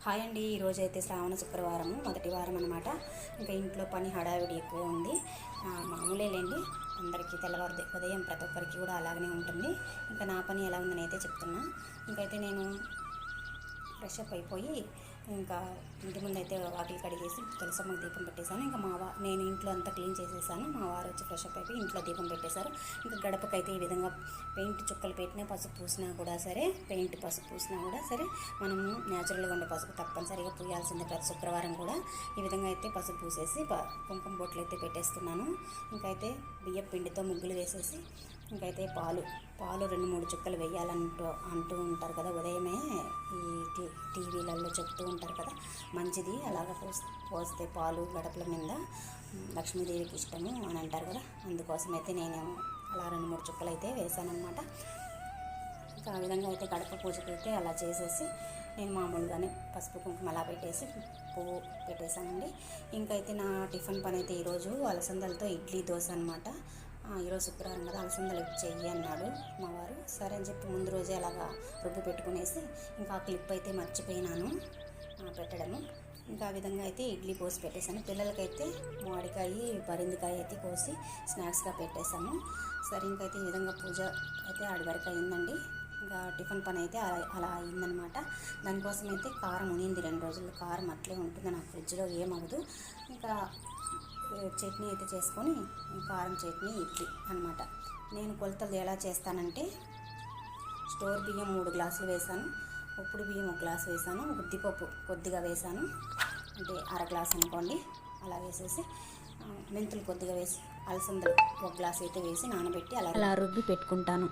Hi అండి. ఈరోజు అయితే శ్రావణ శుక్రవారం మొదటి వారం అనమాట. ఇంకా ఇంట్లో పని హడావిడి ఎక్కువ ఉంది. మామూలేలేండి, అందరికీ తెల్లవారు ఉదయం ప్రతి ఒక్కరికి కూడా అలాగనే ఉంటుంది. ఇంకా నా పని ఎలా ఉందని అయితే చెప్తున్నా. ఇంకైతే నేను ఫ్రెష్ అప్ అయిపోయి ఇంకా ఇంటి ముందు అయితే వాకిలి కడిగేసి తులసమ్మకి దీపం పెట్టేశాను. ఇంకా నేను ఇంట్లో అంతా క్లీన్ చేసేసాను. మా వారు వచ్చి ఫ్రెష్ అప్ అయిపోయి ఇంట్లో దీపం పెట్టేశారు. ఇంకా గడపకైతే ఈ విధంగా పెయింట్ చుక్కలు పెట్టినా పసుపు పూసినా కూడా సరే, పెయింట్ పసుపు పూసినా కూడా సరే, మనము న్యాచురల్గా ఉండే పసుపు తప్పనిసరిగా పూయాల్సిందే. ప్రతి శుక్రవారం కూడా ఈ విధంగా అయితే పసుపు పూసేసి కుంకుమ బొట్లు అయితే పెట్టేస్తున్నాను. ఇంకైతే బియ్యం పిండితో ముగ్గులు వేసేసి ఇంకైతే పాలు 2-3 చుక్కలు అంటూ ఉంటారు కదా, ఉదయమే ఈ టీవీలలో చెప్తూ ఉంటారు కదా, మంచిది అలాగా పోస్తే పాలు గడపల మీద లక్ష్మీదేవికి ఇష్టము అని అంటారు కదా. అందుకోసమైతే నేను అలా 2-3 చుక్కలు అయితే వేసానమాట. ఇంకా ఆ విధంగా అయితే గడప పూజకైతే అలా చేసేసి నేను మామూలుగానే పసుపు కుంకుమ అలా పెట్టేసి పువ్వు పెట్టేశానండి. ఇంకైతే నా టిఫిన్ పని అయితే ఈరోజు అలసందలతో ఇడ్లీ దోశ అనమాట. ఈరోజు శుక్రవారం కదా, అలసందలు చెయ్యి అన్నాడు మా వారు. సరే అని చెప్పి ముందు రోజే అలాగా రుబ్బు పెట్టుకునేసి ఇంకా ఆ క్లిప్ అయితే మర్చిపోయినాను పెట్టడము. ఇంకా ఆ విధంగా అయితే ఇడ్లీ పోసి పెట్టేశాను. పిల్లలకైతే మామిడికాయ పరిందికాయ అయితే కోసి స్నాక్స్గా పెట్టేశాను. సరే ఇంకైతే ఈ విధంగా పూజ అయితే ఆడి వరకు అయిందండి. ఇంకా టిఫిన్ పని అయితే అలా అయిందనమాట. దానికోసం అయితే కారం ఉనింది 2 రోజులు. కారం అట్లే ఉంటుంది నాకు ఫ్రిడ్జ్లో, ఏమవ్వదు. ఇంకా చట్నీ అయితే చేసుకొని కారం చట్నీ ఇడ్లీ అనమాట. నేను కొలతలు ఎలా చేస్తానంటే, స్టోర్ బియ్యం 3 గ్లాసులు వేసాను, ఉప్పుడు బియ్యం 1 గ్లాసు వేసాను, ఉద్దిపప్పు కొద్దిగా వేసాను, అంటే 1/2 గ్లాసు అనుకోండి. అలా వేసేసి మెంతులు కొద్దిగా వేసి అలసందలు 1 గ్లాసు అయితే వేసి నానబెట్టి అలా రుబ్బి పెట్టుకుంటాను.